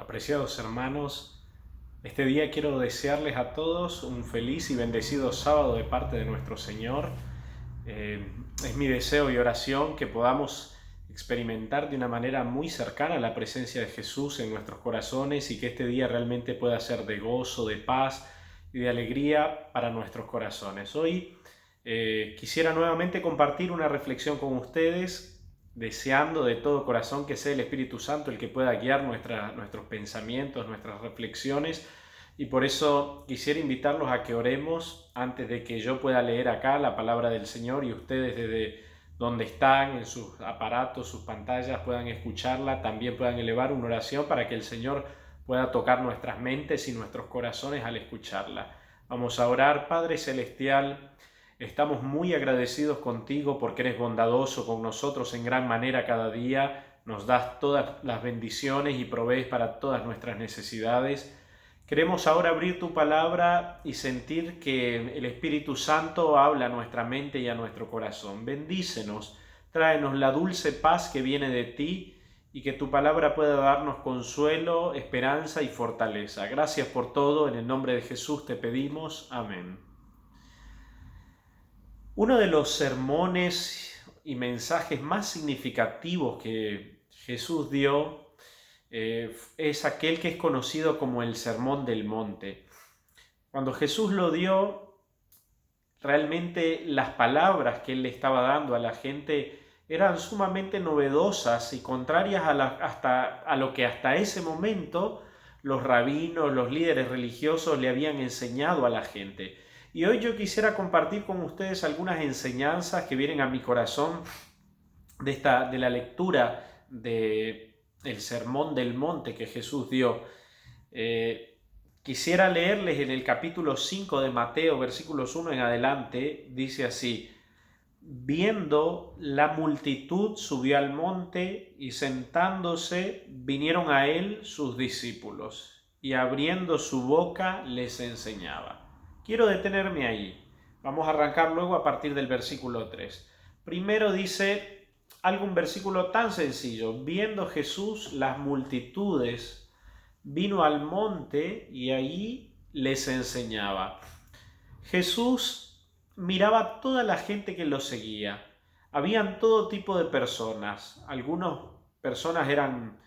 Apreciados hermanos, este día quiero desearles a todos un feliz y bendecido sábado de parte de nuestro Señor. Es mi deseo y oración que podamos experimentar de una manera muy cercana la presencia de Jesús en nuestros corazones y que este día realmente pueda ser de gozo, de paz y de alegría para nuestros corazones. Hoy quisiera nuevamente compartir una reflexión con ustedes, deseando de todo corazón que sea el Espíritu Santo el que pueda guiar nuestros pensamientos, nuestras reflexiones, y por eso quisiera invitarlos a que oremos antes de que yo pueda leer acá la palabra del Señor y ustedes desde donde están, en sus aparatos, sus pantallas, puedan escucharla, también puedan elevar una oración para que el Señor pueda tocar nuestras mentes y nuestros corazones al escucharla. Vamos a orar. Padre Celestial, estamos muy agradecidos contigo porque eres bondadoso con nosotros en gran manera cada día, nos das todas las bendiciones y provees para todas nuestras necesidades. Queremos ahora abrir tu palabra y sentir que el Espíritu Santo habla a nuestra mente y a nuestro corazón. Bendícenos, tráenos la dulce paz que viene de ti y que tu palabra pueda darnos consuelo, esperanza y fortaleza. Gracias por todo, en el nombre de Jesús te pedimos. Amén. Uno de los sermones y mensajes más significativos que Jesús dio es aquel que es conocido como el Sermón del Monte. Cuando Jesús lo dio, realmente las palabras que él le estaba dando a la gente eran sumamente novedosas y contrarias a lo que hasta ese momento los rabinos, los líderes religiosos le habían enseñado a la gente. Y hoy yo quisiera compartir con ustedes algunas enseñanzas que vienen a mi corazón de la lectura del Sermón del Monte que Jesús dio. Quisiera leerles en el capítulo 5 de Mateo, versículos 1 en adelante, dice así: Viendo la multitud, subió al monte y sentándose vinieron a él sus discípulos y abriendo su boca les enseñaba. Quiero detenerme ahí. Vamos a arrancar luego a partir del versículo 3. Primero dice un versículo tan sencillo: viendo Jesús las multitudes, vino al monte y allí les enseñaba. Jesús miraba a toda la gente que lo seguía. Habían todo tipo de personas. Algunas personas eran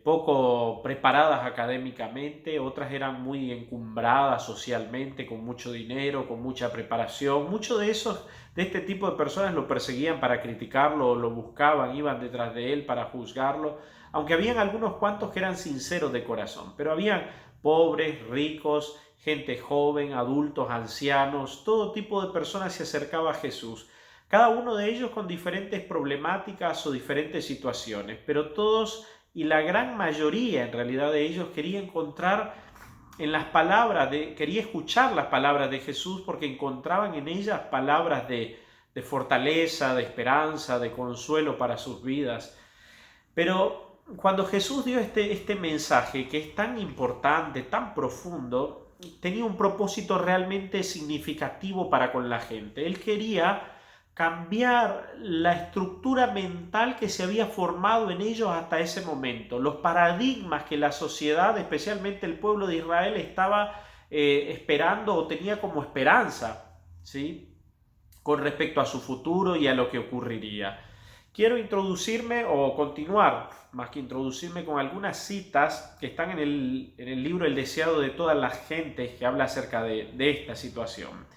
poco preparadas académicamente, otras eran muy encumbradas socialmente, con mucho dinero, con mucha preparación. Muchos de este tipo de personas lo perseguían para criticarlo, lo buscaban, iban detrás de él para juzgarlo, aunque habían algunos cuantos que eran sinceros de corazón, pero habían pobres, ricos, gente joven, adultos, ancianos, todo tipo de personas se acercaba a Jesús, cada uno de ellos con diferentes problemáticas o diferentes situaciones, pero todos y la gran mayoría en realidad de ellos quería encontrar en las palabras, quería escuchar las palabras de Jesús porque encontraban en ellas palabras de fortaleza, de esperanza, de consuelo para sus vidas. Pero cuando Jesús dio este mensaje que es tan importante, tan profundo, tenía un propósito realmente significativo para con la gente. Él quería cambiar la estructura mental que se había formado en ellos hasta ese momento, los paradigmas que la sociedad, especialmente el pueblo de Israel, estaba esperando o tenía como esperanza, ¿sí?, con respecto a su futuro y a lo que ocurriría. Quiero introducirme o continuar, más que introducirme, con algunas citas que están en el libro El deseado de todas las gentes, que habla acerca de esta situación.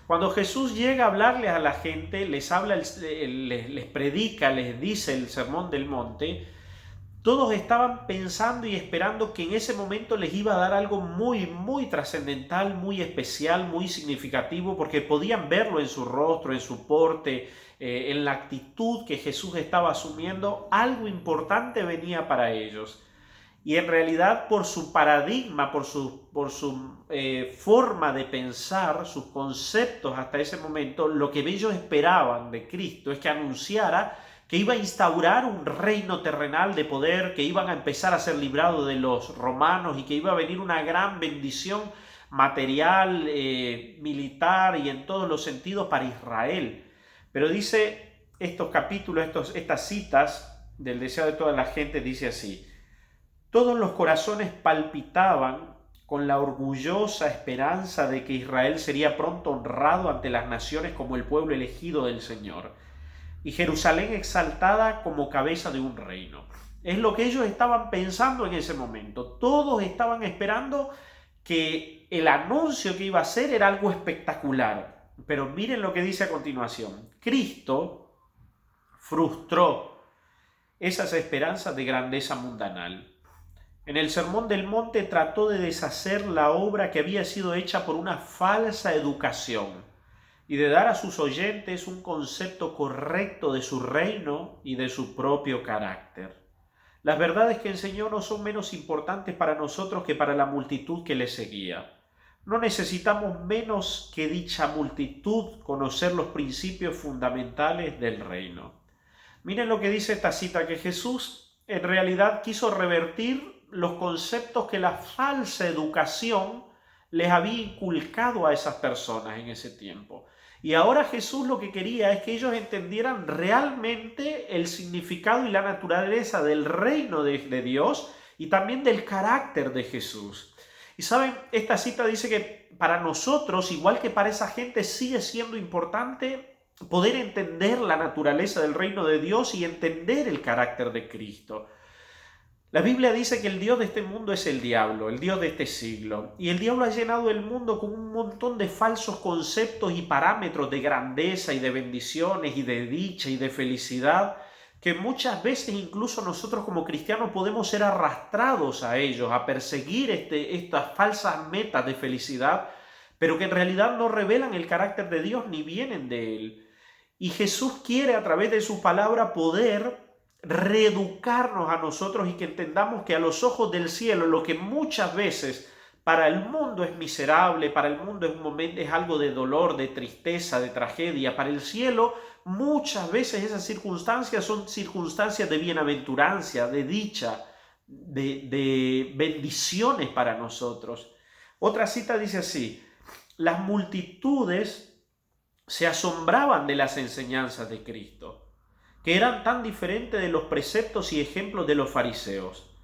Cuando Jesús llega a hablarles a la gente, les habla, les predica, les dice el Sermón del Monte, todos estaban pensando y esperando que en ese momento les iba a dar algo muy, muy trascendental, muy especial, muy significativo, porque podían verlo en su rostro, en su porte, en la actitud que Jesús estaba asumiendo. Algo importante venía para ellos. Y en realidad, por su paradigma, por su forma de pensar, sus conceptos hasta ese momento, lo que ellos esperaban de Cristo es que anunciara que iba a instaurar un reino terrenal de poder, que iban a empezar a ser librados de los romanos y que iba a venir una gran bendición material, militar y en todos los sentidos para Israel. Pero dice estos capítulos, estas citas del deseo de toda la gente, dice así: Todos los corazones palpitaban con la orgullosa esperanza de que Israel sería pronto honrado ante las naciones como el pueblo elegido del Señor, y Jerusalén exaltada como cabeza de un reino. Es lo que ellos estaban pensando en ese momento. Todos estaban esperando que el anuncio que iba a hacer era algo espectacular. Pero miren lo que dice a continuación. Cristo frustró esas esperanzas de grandeza mundanal. En el Sermón del Monte trató de deshacer la obra que había sido hecha por una falsa educación y de dar a sus oyentes un concepto correcto de su reino y de su propio carácter. Las verdades que enseñó no son menos importantes para nosotros que para la multitud que le seguía. No necesitamos menos que dicha multitud conocer los principios fundamentales del reino. Miren lo que dice esta cita, que Jesús en realidad quiso revertir los conceptos que la falsa educación les había inculcado a esas personas en ese tiempo. Y ahora Jesús lo que quería es que ellos entendieran realmente el significado y la naturaleza del reino de Dios y también del carácter de Jesús. Y saben, esta cita dice que para nosotros, igual que para esa gente, sigue siendo importante poder entender la naturaleza del reino de Dios y entender el carácter de Cristo. La Biblia dice que el Dios de este mundo es el diablo, el Dios de este siglo. Y el diablo ha llenado el mundo con un montón de falsos conceptos y parámetros de grandeza y de bendiciones y de dicha y de felicidad, que muchas veces incluso nosotros como cristianos podemos ser arrastrados a ellos, a perseguir estas falsas metas de felicidad, pero que en realidad no revelan el carácter de Dios ni vienen de Él. Y Jesús quiere a través de su palabra poder reeducarnos a nosotros y que entendamos que a los ojos del cielo lo que muchas veces para el mundo es miserable, para el mundo es un momento, es algo de dolor, de tristeza, de tragedia, para el cielo muchas veces esas circunstancias son circunstancias de bienaventurancia, de dicha, de bendiciones para nosotros. Otra cita dice así: las multitudes se asombraban de las enseñanzas de Cristo, que eran tan diferentes de los preceptos y ejemplos de los fariseos.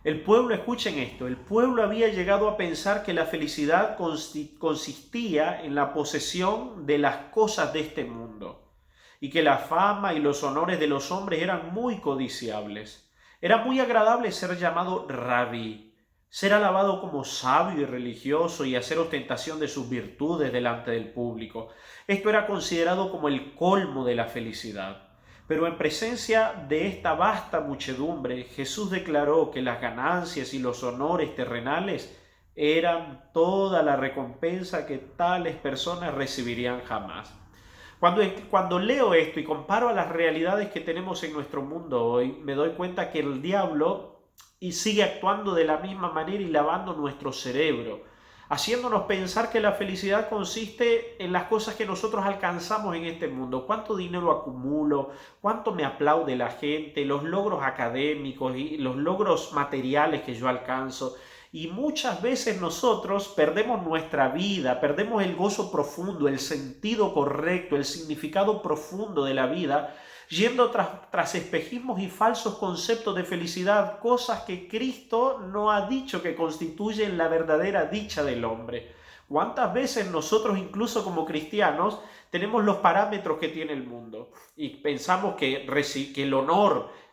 El pueblo, escuchen esto, el pueblo había llegado a pensar que la felicidad consistía en la posesión de las cosas de este mundo y que la fama y los honores de los hombres eran muy codiciables. Era muy agradable ser llamado rabí, ser alabado como sabio y religioso y hacer ostentación de sus virtudes delante del público. Esto era considerado como el colmo de la felicidad. Pero en presencia de esta vasta muchedumbre, Jesús declaró que las ganancias y los honores terrenales eran toda la recompensa que tales personas recibirían jamás. Cuando leo esto y comparo a las realidades que tenemos en nuestro mundo hoy, me doy cuenta que el diablo sigue actuando de la misma manera y lavando nuestro cerebro, haciéndonos pensar que la felicidad consiste en las cosas que nosotros alcanzamos en este mundo. ¿Cuánto dinero acumulo? ¿Cuánto me aplaude la gente? Los logros académicos y los logros materiales que yo alcanzo. Y muchas veces nosotros perdemos nuestra vida, perdemos el gozo profundo, el sentido correcto, el significado profundo de la vida, yendo tras espejismos y falsos conceptos de felicidad, cosas que Cristo no ha dicho que constituyen la verdadera dicha del hombre. ¿Cuántas veces nosotros, incluso como cristianos, tenemos los parámetros que tiene el mundo y pensamos que el honor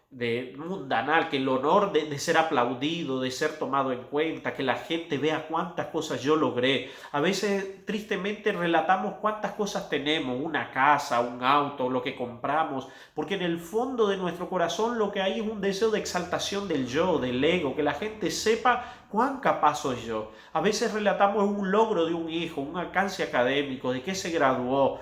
mundanal, que el honor de ser aplaudido, de ser tomado en cuenta, que la gente vea cuántas cosas yo logré? A veces tristemente relatamos cuántas cosas tenemos, una casa, un auto, lo que compramos, porque en el fondo de nuestro corazón lo que hay es un deseo de exaltación del yo, del ego, que la gente sepa cuán capaz soy yo. A veces relatamos un logro de un hijo, un alcance académico, de que se graduó,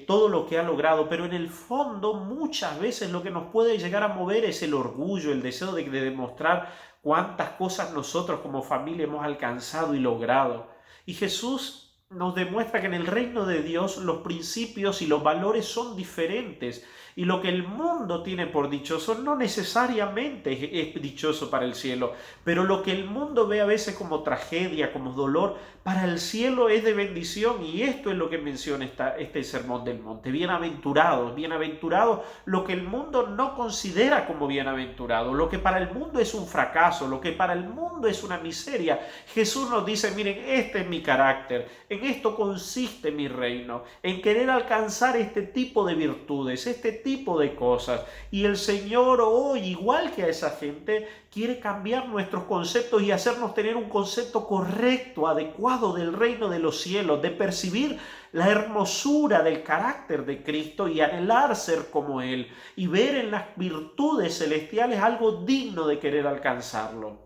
todo lo que ha logrado, pero en el fondo muchas veces lo que nos puede llegar a mover es el orgullo, el deseo de demostrar cuántas cosas nosotros como familia hemos alcanzado y logrado. Y Jesús nos demuestra que en el reino de Dios los principios y los valores son diferentes. Y lo que el mundo tiene por dichoso no necesariamente es dichoso para el cielo, pero lo que el mundo ve a veces como tragedia, como dolor, para el cielo es de bendición. Y esto es lo que menciona este sermón del monte. Bienaventurados, bienaventurados, lo que el mundo no considera como bienaventurado, lo que para el mundo es un fracaso, lo que para el mundo es una miseria. Jesús nos dice, miren, este es mi carácter, en esto consiste mi reino, en querer alcanzar este tipo de virtudes, este tipo de cosas. Y el Señor hoy, igual que a esa gente, quiere cambiar nuestros conceptos y hacernos tener un concepto correcto, adecuado del reino de los cielos, de percibir la hermosura del carácter de Cristo y anhelar ser como Él y ver en las virtudes celestiales algo digno de querer alcanzarlo.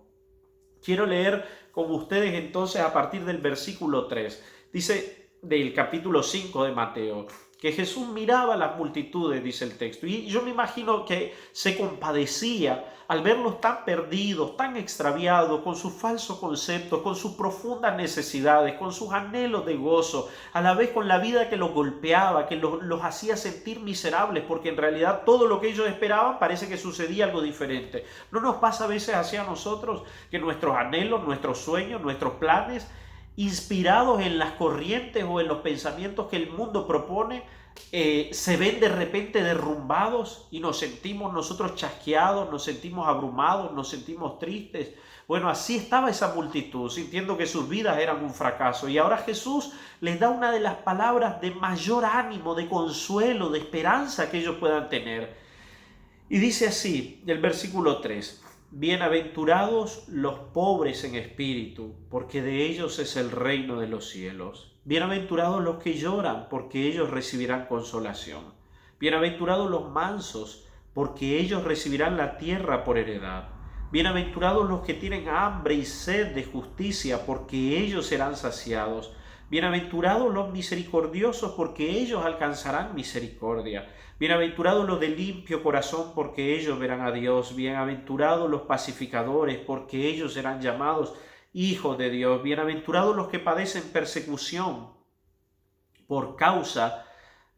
Quiero leer con ustedes entonces a partir del versículo 3. Dice del capítulo 5 de Mateo, que Jesús miraba las multitudes, dice el texto, y yo me imagino que se compadecía al verlos tan perdidos, tan extraviados, con sus falsos conceptos, con sus profundas necesidades, con sus anhelos de gozo, a la vez con la vida que los golpeaba, que los hacía sentir miserables, porque en realidad todo lo que ellos esperaban parece que sucedía algo diferente. ¿No nos pasa a veces hacia nosotros que nuestros anhelos, nuestros sueños, nuestros planes, inspirados en las corrientes o en los pensamientos que el mundo propone, se ven de repente derrumbados y nos sentimos nosotros chasqueados, nos sentimos abrumados, nos sentimos tristes? Bueno, así estaba esa multitud, sintiendo que sus vidas eran un fracaso. Y ahora Jesús les da una de las palabras de mayor ánimo, de consuelo, de esperanza que ellos puedan tener. Y dice así, el versículo 3. Bienaventurados los pobres en espíritu, porque de ellos es el reino de los cielos. Bienaventurados los que lloran, porque ellos recibirán consolación. Bienaventurados los mansos, porque ellos recibirán la tierra por heredad. Bienaventurados los que tienen hambre y sed de justicia, porque ellos serán saciados. Bienaventurados los misericordiosos, porque ellos alcanzarán misericordia. Bienaventurados los de limpio corazón, porque ellos verán a Dios. Bienaventurados los pacificadores, porque ellos serán llamados hijos de Dios. Bienaventurados los que padecen persecución por causa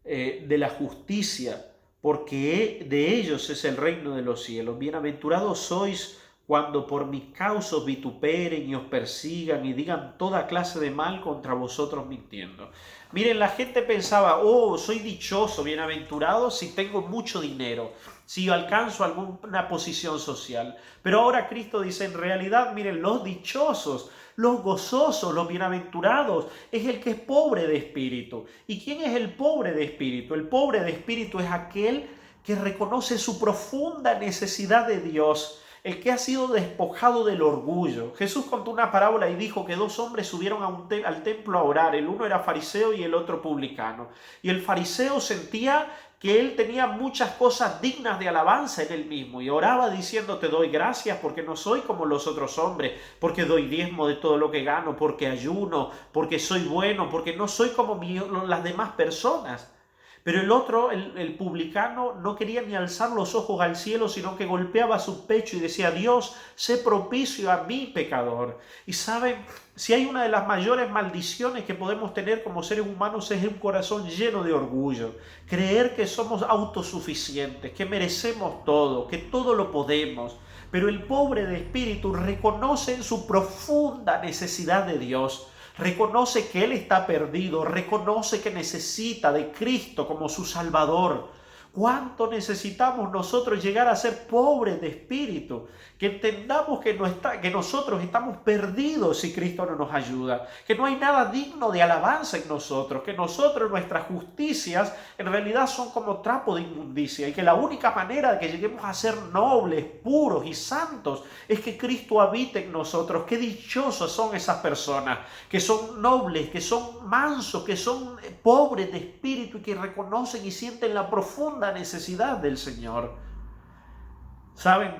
de la justicia, porque de ellos es el reino de los cielos. Bienaventurados sois cuando por mi causa os vituperen y os persigan y digan toda clase de mal contra vosotros mintiendo. Miren, la gente pensaba, oh, soy dichoso, bienaventurado si tengo mucho dinero, si alcanzo alguna posición social. Pero ahora Cristo dice, en realidad, miren, los dichosos, los gozosos, los bienaventurados, es el que es pobre de espíritu. ¿Y quién es el pobre de espíritu? El pobre de espíritu es aquel que reconoce su profunda necesidad de Dios, el que ha sido despojado del orgullo. Jesús contó una parábola y dijo que dos hombres subieron al templo a orar. El uno era fariseo y el otro publicano. Y el fariseo sentía que él tenía muchas cosas dignas de alabanza en él mismo y oraba diciendo, te doy gracias porque no soy como los otros hombres, porque doy diezmo de todo lo que gano, porque ayuno, porque soy bueno, porque no soy como las demás personas. Pero el otro, el publicano, no quería ni alzar los ojos al cielo, sino que golpeaba su pecho y decía, Dios, sé propicio a mí, pecador. Y saben, si hay una de las mayores maldiciones que podemos tener como seres humanos es un corazón lleno de orgullo. Creer que somos autosuficientes, que merecemos todo, que todo lo podemos. Pero el pobre de espíritu reconoce su profunda necesidad de Dios. Reconoce que él está perdido, reconoce que necesita de Cristo como su Salvador. ¿Cuánto necesitamos nosotros llegar a ser pobres de espíritu? Que entendamos que nosotros estamos perdidos si Cristo no nos ayuda. Que no hay nada digno de alabanza en nosotros. Que nosotros, nuestras justicias, en realidad son como trapo de inmundicia. Y que la única manera de que lleguemos a ser nobles, puros y santos es que Cristo habite en nosotros. Qué dichosos son esas personas que son nobles, que son mansos, que son pobres de espíritu y que reconocen y sienten la profunda necesidad del Señor. ¿Saben?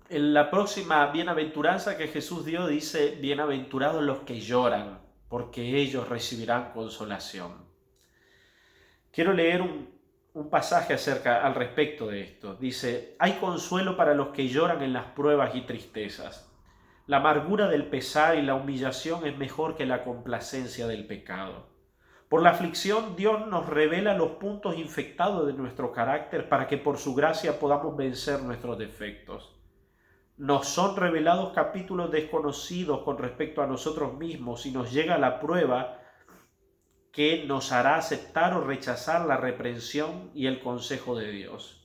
En la próxima bienaventuranza que Jesús dio dice, bienaventurados los que lloran, porque ellos recibirán consolación. Quiero leer un pasaje al respecto de esto. Dice, hay consuelo para los que lloran en las pruebas y tristezas. La amargura del pesar y la humillación es mejor que la complacencia del pecado. Por la aflicción, Dios nos revela los puntos infectados de nuestro carácter para que por su gracia podamos vencer nuestros defectos. Nos son revelados capítulos desconocidos con respecto a nosotros mismos y nos llega la prueba que nos hará aceptar o rechazar la reprensión y el consejo de Dios.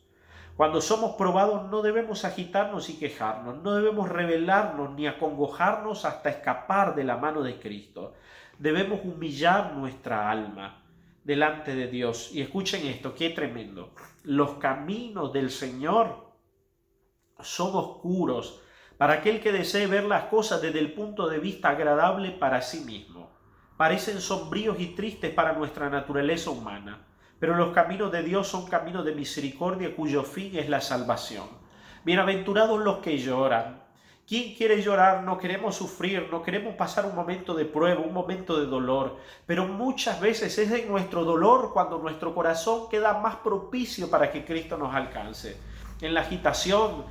Cuando somos probados no debemos agitarnos y quejarnos, no debemos rebelarnos ni acongojarnos hasta escapar de la mano de Cristo. Debemos humillar nuestra alma delante de Dios. Y escuchen esto, qué tremendo. Los caminos del Señor son oscuros para aquel que desee ver las cosas desde el punto de vista agradable para sí mismo. Parecen sombríos y tristes para nuestra naturaleza humana, pero los caminos de Dios son caminos de misericordia cuyo fin es la salvación. Bienaventurados los que lloran. ¿Quién quiere llorar? No queremos sufrir, no queremos pasar un momento de prueba, un momento de dolor, pero muchas veces es en nuestro dolor cuando nuestro corazón queda más propicio para que Cristo nos alcance. En la agitación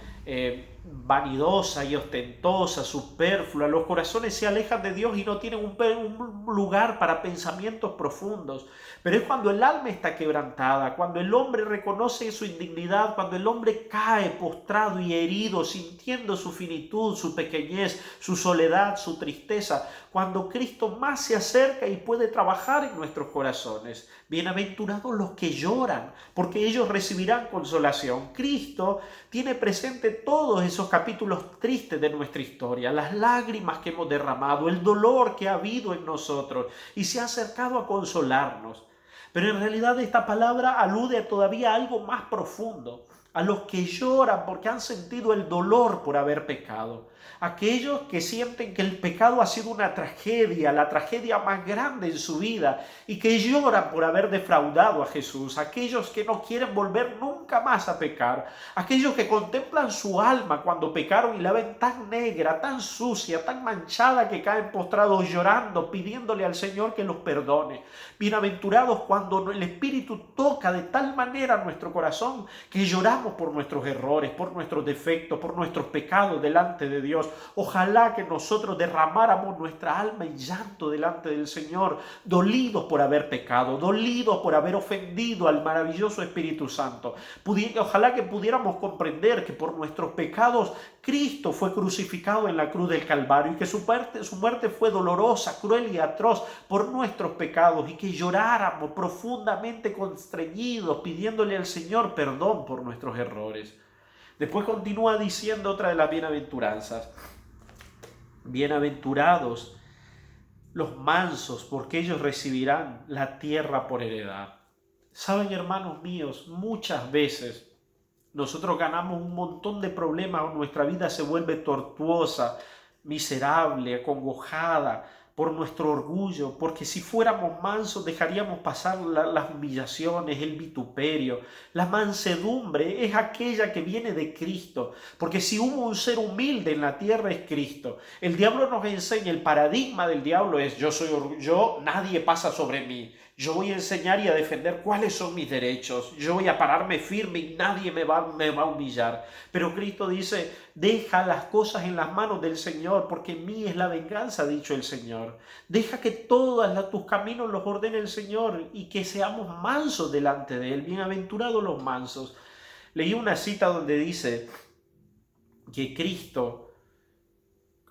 vanidosa y ostentosa, superflua, los corazones se alejan de Dios y no tienen un lugar para pensamientos profundos. Pero es cuando el alma está quebrantada, cuando el hombre reconoce su indignidad, cuando el hombre cae postrado y herido, sintiendo su finitud, su pequeñez, su soledad, su tristeza, cuando Cristo más se acerca y puede trabajar en nuestros corazones. Bienaventurados los que lloran, porque ellos recibirán consolación. Cristo tiene presente todos esos capítulos tristes de nuestra historia, las lágrimas que hemos derramado, el dolor que ha habido en nosotros, y se ha acercado a consolarnos. Pero en realidad esta palabra alude todavía a algo más profundo, a los que lloran porque han sentido el dolor por haber pecado, aquellos que sienten que el pecado ha sido una tragedia, la tragedia más grande en su vida, y que lloran por haber defraudado a Jesús, aquellos que no quieren volver nunca más a pecar, aquellos que contemplan su alma cuando pecaron y la ven tan negra, tan sucia, tan manchada que caen postrados llorando, pidiéndole al Señor que los perdone. Bienaventurados cuando el Espíritu toca de tal manera nuestro corazón que lloramos por nuestros errores, por nuestros defectos, por nuestros pecados delante de Dios. Ojalá que nosotros derramáramos nuestra alma en llanto delante del Señor, dolidos por haber pecado, dolidos por haber ofendido al maravilloso Espíritu Santo. Ojalá que pudiéramos comprender que por nuestros pecados Cristo fue crucificado en la cruz del Calvario y que su muerte fue dolorosa, cruel y atroz por nuestros pecados, y que lloráramos profundamente constreñidos pidiéndole al Señor perdón por nuestros errores. Después continúa diciendo otra de las bienaventuranzas. Bienaventurados los mansos, porque ellos recibirán la tierra por heredad. Saben, hermanos míos, muchas veces nosotros ganamos un montón de problemas, nuestra vida se vuelve tortuosa, miserable, acongojada por nuestro orgullo, porque si fuéramos mansos dejaríamos pasar las humillaciones, el vituperio. La mansedumbre es aquella que viene de Cristo, porque si hubo un ser humilde en la tierra es Cristo. El diablo nos enseña, el paradigma del diablo es yo, nadie pasa sobre mí. Yo voy a enseñar y a defender cuáles son mis derechos. Yo voy a pararme firme y nadie me va a humillar. Pero Cristo dice, deja las cosas en las manos del Señor, porque mía es la venganza, ha dicho el Señor. Deja que todos tus caminos los ordene el Señor y que seamos mansos delante de Él. Bienaventurados los mansos. Leí una cita donde dice que Cristo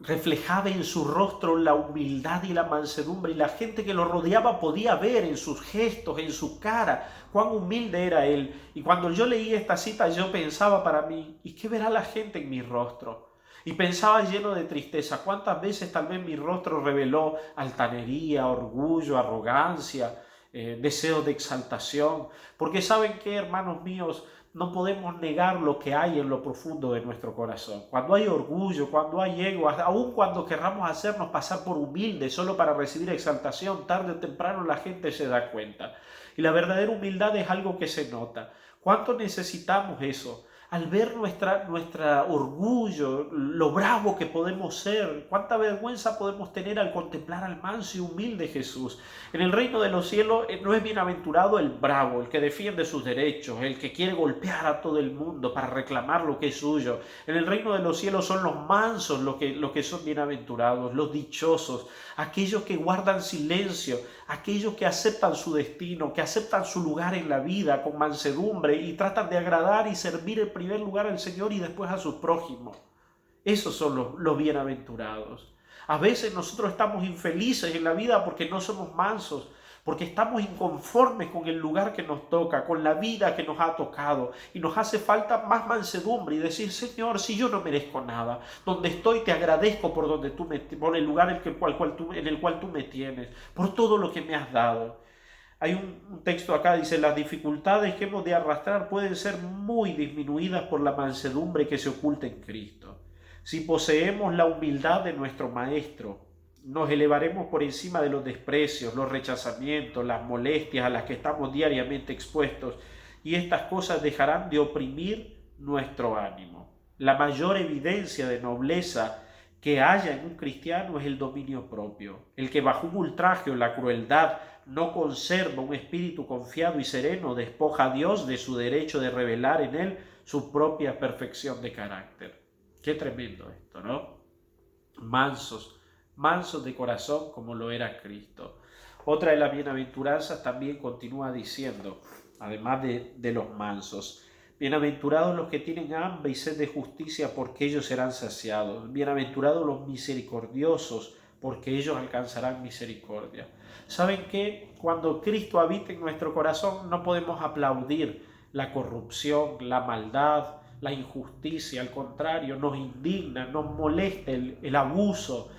reflejaba en su rostro la humildad y la mansedumbre, y la gente que lo rodeaba podía ver en sus gestos, en su cara, cuán humilde era él. Y cuando yo leí esta cita, yo pensaba para mí, ¿y qué verá la gente en mi rostro? Y pensaba lleno de tristeza, ¿cuántas veces tal vez mi rostro reveló altanería, orgullo, arrogancia, deseo de exaltación? Porque ¿saben qué, hermanos míos? No podemos negar lo que hay en lo profundo de nuestro corazón. Cuando hay orgullo, cuando hay ego, aun cuando querramos hacernos pasar por humildes solo para recibir exaltación, tarde o temprano la gente se da cuenta. Y la verdadera humildad es algo que se nota. ¿Cuánto necesitamos eso? al ver nuestra orgullo, lo bravo que podemos ser, cuánta vergüenza podemos tener al contemplar al manso y humilde Jesús. En el reino de los cielos no es bienaventurado el bravo, el que defiende sus derechos, el que quiere golpear a todo el mundo para reclamar lo que es suyo. En el reino de los cielos son los mansos los que son bienaventurados, los dichosos, aquellos que guardan silencio, aquellos que aceptan su destino, que aceptan su lugar en la vida con mansedumbre y tratan de agradar y servir en primer lugar al Señor y después a sus prójimos. Esos son los bienaventurados. A veces nosotros estamos infelices en la vida porque no somos mansos, porque estamos inconformes con el lugar que nos toca, con la vida que nos ha tocado, y nos hace falta más mansedumbre y decir: Señor, si yo no merezco nada, donde estoy te agradezco por por el lugar en el cual tú me tienes, por todo lo que me has dado. Hay un texto acá, dice: las dificultades que hemos de arrastrar pueden ser muy disminuidas por la mansedumbre que se oculta en Cristo. Si poseemos la humildad de nuestro Maestro, nos elevaremos por encima de los desprecios, los rechazamientos, las molestias a las que estamos diariamente expuestos, y estas cosas dejarán de oprimir nuestro ánimo. La mayor evidencia de nobleza que haya en un cristiano es el dominio propio. El que bajo un ultraje o la crueldad no conserva un espíritu confiado y sereno despoja a Dios de su derecho de revelar en él su propia perfección de carácter. Qué tremendo esto, ¿no? Mansos de corazón como lo era Cristo. Otra de las bienaventuranzas también continúa diciendo, además de los mansos: bienaventurados los que tienen hambre y sed de justicia, porque ellos serán saciados. Bienaventurados los misericordiosos, porque ellos alcanzarán misericordia. ¿Saben qué? Cuando Cristo habita en nuestro corazón, no podemos aplaudir la corrupción, la maldad, la injusticia. Al contrario, nos indigna, nos molesta el abuso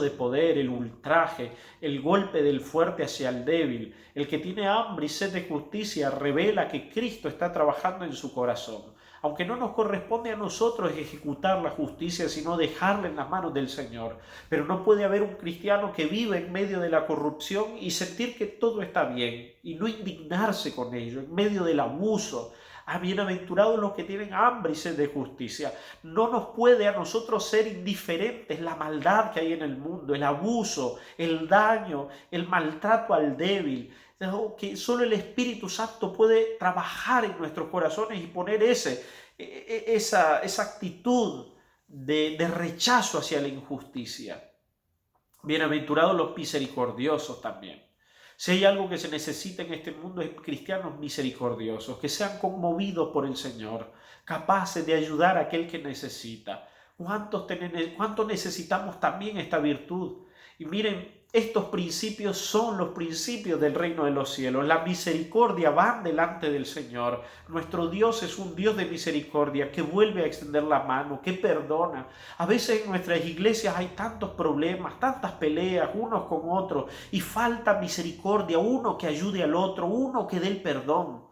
de poder, el ultraje, el golpe del fuerte hacia el débil. El que tiene hambre y sed de justicia revela que Cristo está trabajando en su corazón. Aunque no nos corresponde a nosotros ejecutar la justicia, sino dejarla en las manos del Señor. Pero no puede haber un cristiano que viva en medio de la corrupción y sentir que todo está bien y no indignarse con ello, en medio del abuso. Bienaventurados los que tienen hambre y sed de justicia. No nos puede a nosotros ser indiferentes la maldad que hay en el mundo, el abuso, el daño, el maltrato al débil. Que solo el Espíritu Santo puede trabajar en nuestros corazones y poner esa actitud de rechazo hacia la injusticia. Bienaventurados los misericordiosos también. Si hay algo que se necesita en este mundo es cristianos misericordiosos, que sean conmovidos por el Señor, capaces de ayudar a aquel que necesita. ¿Cuánto necesitamos también esta virtud? Y miren, estos principios son los principios del reino de los cielos. La misericordia va delante del Señor. Nuestro Dios es un Dios de misericordia que vuelve a extender la mano, que perdona. A veces en nuestras iglesias hay tantos problemas, tantas peleas unos con otros, y falta misericordia, uno que ayude al otro, uno que dé el perdón.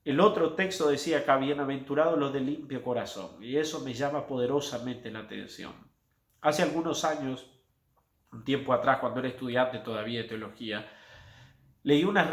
El otro texto decía acá: bienaventurados los de limpio corazón, y eso me llama poderosamente la atención. Hace algunos años, un tiempo atrás, cuando era estudiante todavía de teología, leí en una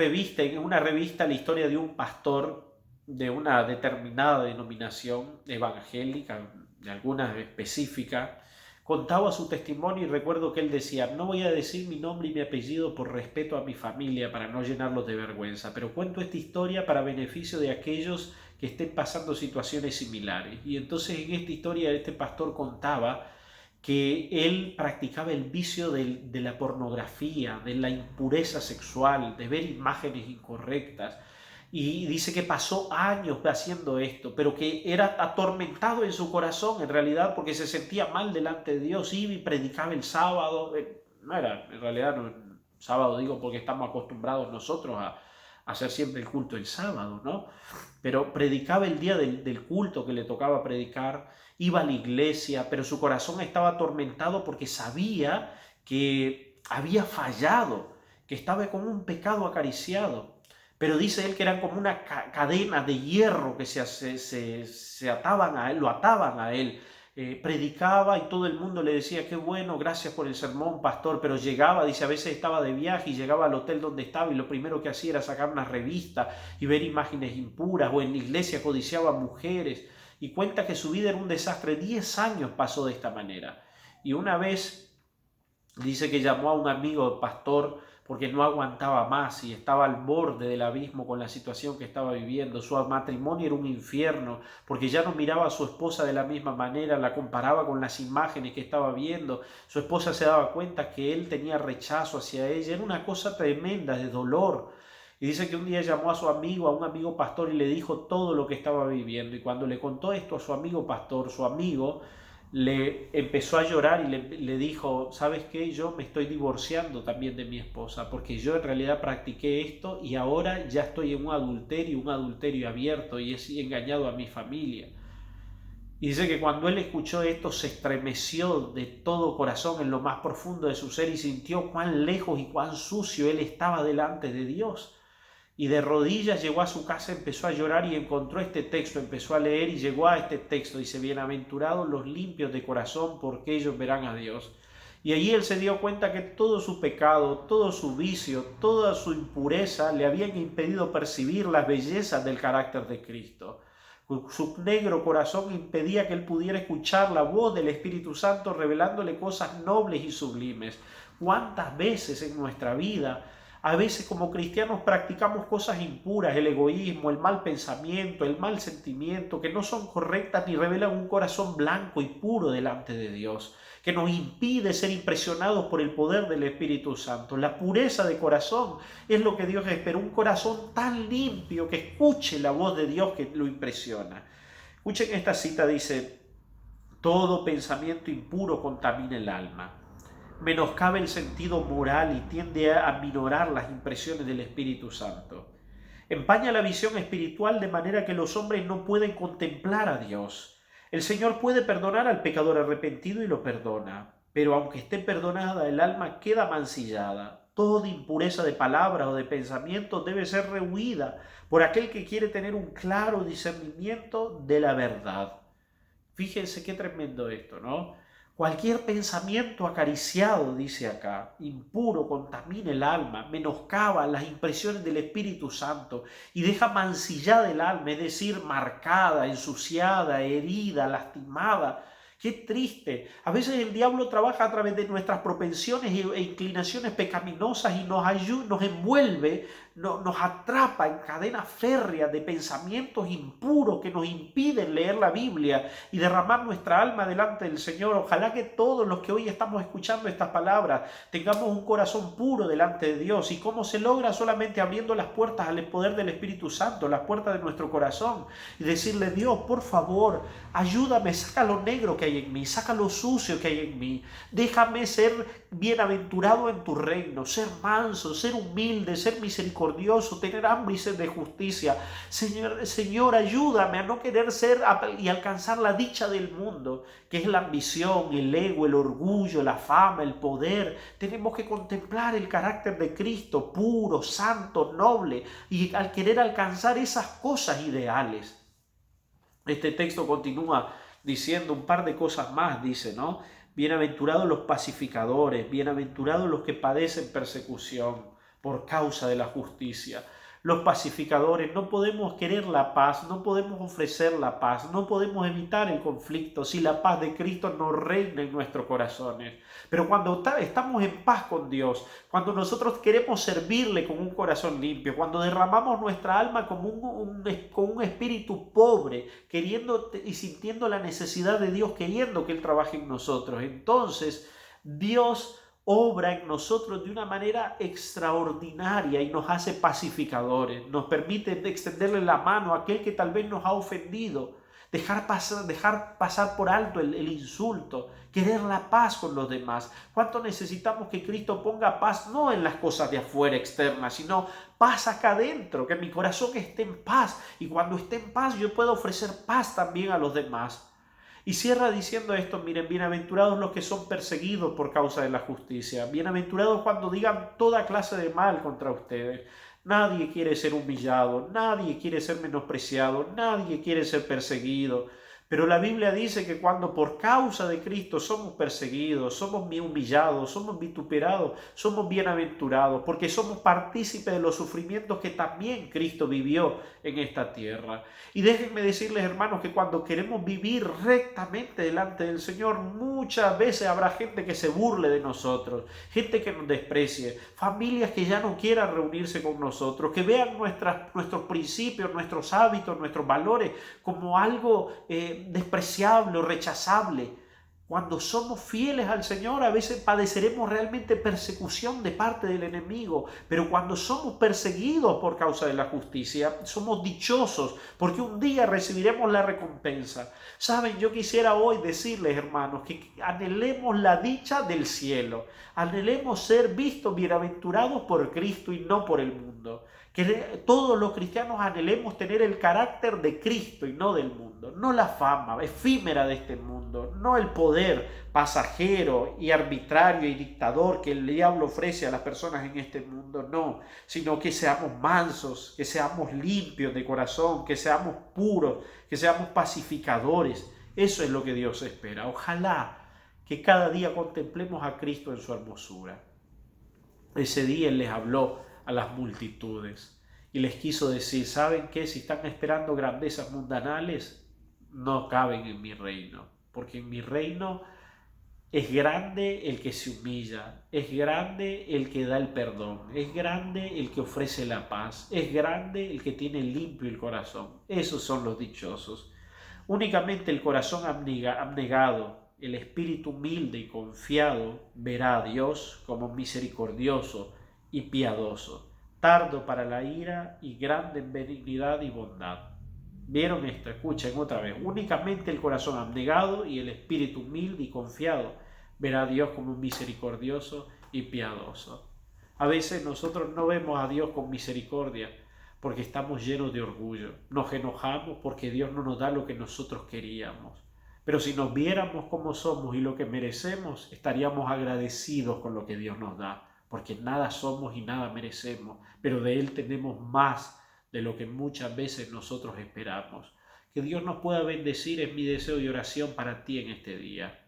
revista la historia de un pastor de una determinada denominación evangélica, de alguna específica. Contaba su testimonio y recuerdo que él decía: no voy a decir mi nombre y mi apellido por respeto a mi familia, para no llenarlos de vergüenza, pero cuento esta historia para beneficio de aquellos que estén pasando situaciones similares. Y entonces en esta historia este pastor contaba que él practicaba el vicio de la pornografía, de la impureza sexual, de ver imágenes incorrectas. Y dice que pasó años haciendo esto, pero que era atormentado en su corazón en realidad porque se sentía mal delante de Dios. Iba y predicaba el sábado. No era, en realidad, no, sábado digo porque estamos acostumbrados nosotros a hacer siempre el culto el sábado, ¿no? Pero predicaba el día del culto que le tocaba predicar, iba a la iglesia, pero su corazón estaba atormentado porque sabía que había fallado, que estaba como un pecado acariciado. Pero dice él que eran como una cadena de hierro que se ataban a él, lo ataban a él. predicaba y todo el mundo le decía, qué bueno, gracias por el sermón, pastor, pero llegaba, dice, a veces estaba de viaje y llegaba al hotel donde estaba y lo primero que hacía era sacar una revista y ver imágenes impuras, o en la iglesia codiciaba mujeres, y cuenta que su vida era un desastre. 10 años pasó de esta manera. Y una vez dice que llamó a un amigo pastor porque no aguantaba más y estaba al borde del abismo con la situación que estaba viviendo. Su matrimonio era un infierno porque ya no miraba a su esposa de la misma manera, la comparaba con las imágenes que estaba viendo. Su esposa se daba cuenta que él tenía rechazo hacia ella. Era una cosa tremenda de dolor. Y dice que un día llamó a un amigo pastor, y le dijo todo lo que estaba viviendo. Y cuando le contó esto a su amigo pastor, su amigo le empezó a llorar y le dijo, ¿sabes qué? Yo me estoy divorciando también de mi esposa porque yo en realidad practiqué esto y ahora ya estoy en un adulterio abierto, y he engañado a mi familia. Y dice que cuando él escuchó esto se estremeció de todo corazón en lo más profundo de su ser y sintió cuán lejos y cuán sucio él estaba delante de Dios. Y de rodillas llegó a su casa, empezó a llorar y encontró este texto, empezó a leer y llegó a este texto. Dice, bienaventurados los limpios de corazón, porque ellos verán a Dios. Y allí él se dio cuenta que todo su pecado, todo su vicio, toda su impureza le habían impedido percibir las bellezas del carácter de Cristo. Su negro corazón impedía que él pudiera escuchar la voz del Espíritu Santo revelándole cosas nobles y sublimes. ¿Cuántas veces en nuestra vida, a veces como cristianos, practicamos cosas impuras, el egoísmo, el mal pensamiento, el mal sentimiento, que no son correctas ni revelan un corazón blanco y puro delante de Dios, que nos impide ser impresionados por el poder del Espíritu Santo? La pureza de corazón es lo que Dios espera, un corazón tan limpio que escuche la voz de Dios que lo impresiona. Escuchen esta cita, dice, todo pensamiento impuro contamina el alma, menoscaba el sentido moral y tiende a aminorar las impresiones del Espíritu Santo. Empaña la visión espiritual de manera que los hombres no pueden contemplar a Dios. El Señor puede perdonar al pecador arrepentido y lo perdona, pero aunque esté perdonada, el alma queda mancillada. Toda impureza de palabra o de pensamiento debe ser rehuida por aquel que quiere tener un claro discernimiento de la verdad. Fíjense qué tremendo esto, ¿no? Cualquier pensamiento acariciado, dice acá, impuro, contamina el alma, menoscaba las impresiones del Espíritu Santo y deja mancillada el alma, es decir, marcada, ensuciada, herida, lastimada. Qué triste. A veces el diablo trabaja a través de nuestras propensiones e inclinaciones pecaminosas y nos envuelve, nos atrapa en cadenas férreas de pensamientos impuros que nos impiden leer la Biblia y derramar nuestra alma delante del Señor. Ojalá que todos los que hoy estamos escuchando estas palabras tengamos un corazón puro delante de Dios. ¿Y cómo se logra? Solamente abriendo las puertas al poder del Espíritu Santo, las puertas de nuestro corazón, y decirle, Dios, por favor, ayúdame, saca lo negro que hay en mí, saca lo sucio que hay en mí, déjame ser bienaventurado en tu reino, ser manso, ser humilde, ser misericordioso, tener hambre y sed de justicia. Señor, ayúdame a no querer ser y alcanzar la dicha del mundo, que es la ambición, el ego, el orgullo, la fama, el poder. Tenemos que contemplar el carácter de Cristo, puro, santo, noble, y al querer alcanzar esas cosas ideales. Este texto continúa diciendo un par de cosas más, dice, ¿no? Bienaventurados los pacificadores, bienaventurados los que padecen persecución por causa de la justicia. Los pacificadores, no podemos querer la paz, no podemos ofrecer la paz, no podemos evitar el conflicto si la paz de Cristo no reina en nuestros corazones. Pero cuando estamos en paz con Dios, cuando nosotros queremos servirle con un corazón limpio, cuando derramamos nuestra alma con un espíritu pobre, queriendo y sintiendo la necesidad de Dios, queriendo que Él trabaje en nosotros, entonces Dios obra en nosotros de una manera extraordinaria y nos hace pacificadores, nos permite extenderle la mano a aquel que tal vez nos ha ofendido, dejar pasar por alto el insulto, querer la paz con los demás. ¿Cuánto necesitamos que Cristo ponga paz no en las cosas de afuera externas, sino paz acá adentro, que mi corazón esté en paz, y cuando esté en paz yo puedo ofrecer paz también a los demás? Y cierra diciendo esto, miren, bienaventurados los que son perseguidos por causa de la justicia, bienaventurados cuando digan toda clase de mal contra ustedes. Nadie quiere ser humillado, nadie quiere ser menospreciado, nadie quiere ser perseguido, Pero la Biblia dice que cuando por causa de Cristo somos perseguidos, somos humillados, somos vituperados, somos bienaventurados, porque somos partícipes de los sufrimientos que también Cristo vivió en esta tierra. Y déjenme decirles, hermanos, que cuando queremos vivir rectamente delante del Señor, muchas veces habrá gente que se burle de nosotros, gente que nos desprecie, familias que ya no quieran reunirse con nosotros, que vean nuestros principios, nuestros hábitos, nuestros valores como algo despreciable o rechazable. Cuando somos fieles al Señor, a veces padeceremos realmente persecución de parte del enemigo, pero cuando somos perseguidos por causa de la justicia, somos dichosos porque un día recibiremos la recompensa. Saben, yo quisiera hoy decirles, hermanos, que anhelemos la dicha del cielo, anhelemos ser vistos bienaventurados por Cristo y no por el mundo. Que todos los cristianos anhelemos tener el carácter de Cristo y no del mundo, no la fama efímera de este mundo, no el poder pasajero y arbitrario y dictador que el diablo ofrece a las personas en este mundo, no, sino que seamos mansos, que seamos limpios de corazón, que seamos puros, que seamos pacificadores. Eso es lo que Dios espera. Ojalá que cada día contemplemos a Cristo en su hermosura. Ese día Él les habló a las multitudes y les quiso decir, ¿saben qué? Si están esperando grandezas mundanales, no caben en mi reino, porque en mi reino es grande el que se humilla, es grande el que da el perdón, es grande el que ofrece la paz, es grande el que tiene limpio el corazón. Esos son los dichosos. Únicamente el corazón abnegado, el espíritu humilde y confiado, verá a Dios como misericordioso y piadoso, tardo para la ira y grande en benignidad y bondad. ¿Vieron esto? Escuchen otra vez. Únicamente el corazón abnegado y el espíritu humilde y confiado verá a Dios como misericordioso y piadoso. A veces nosotros no vemos a Dios con misericordia porque estamos llenos de orgullo. Nos enojamos porque Dios no nos da lo que nosotros queríamos. Pero si nos viéramos como somos y lo que merecemos, estaríamos agradecidos con lo que Dios nos da, porque nada somos y nada merecemos, pero de Él tenemos más de lo que muchas veces nosotros esperamos. Que Dios nos pueda bendecir es mi deseo y oración para ti en este día.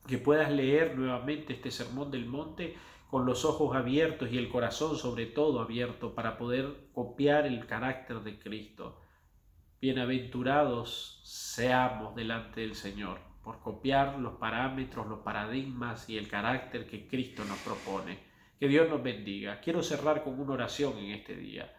Que puedas leer nuevamente este Sermón del Monte con los ojos abiertos y el corazón sobre todo abierto para poder copiar el carácter de Cristo. Bienaventurados seamos delante del Señor por copiar los parámetros, los paradigmas y el carácter que Cristo nos propone. Que Dios nos bendiga. Quiero cerrar con una oración en este día.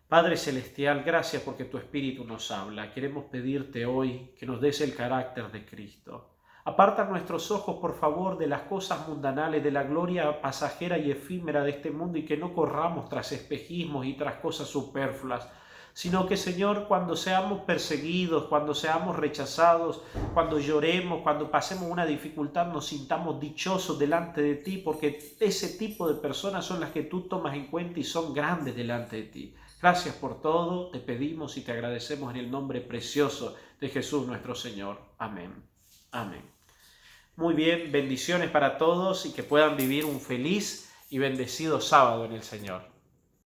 Padre Celestial, gracias porque tu Espíritu nos habla. Queremos pedirte hoy que nos des el carácter de Cristo. Aparta nuestros ojos, por favor, de las cosas mundanales, de la gloria pasajera y efímera de este mundo y que no corramos tras espejismos y tras cosas superfluas, sino que, Señor, cuando seamos perseguidos, cuando seamos rechazados, cuando lloremos, cuando pasemos una dificultad, nos sintamos dichosos delante de ti, porque ese tipo de personas son las que tú tomas en cuenta y son grandes delante de ti. Gracias por todo, te pedimos y te agradecemos en el nombre precioso de Jesús nuestro Señor. Amén. Amén. Muy bien, bendiciones para todos y que puedan vivir un feliz y bendecido sábado en el Señor.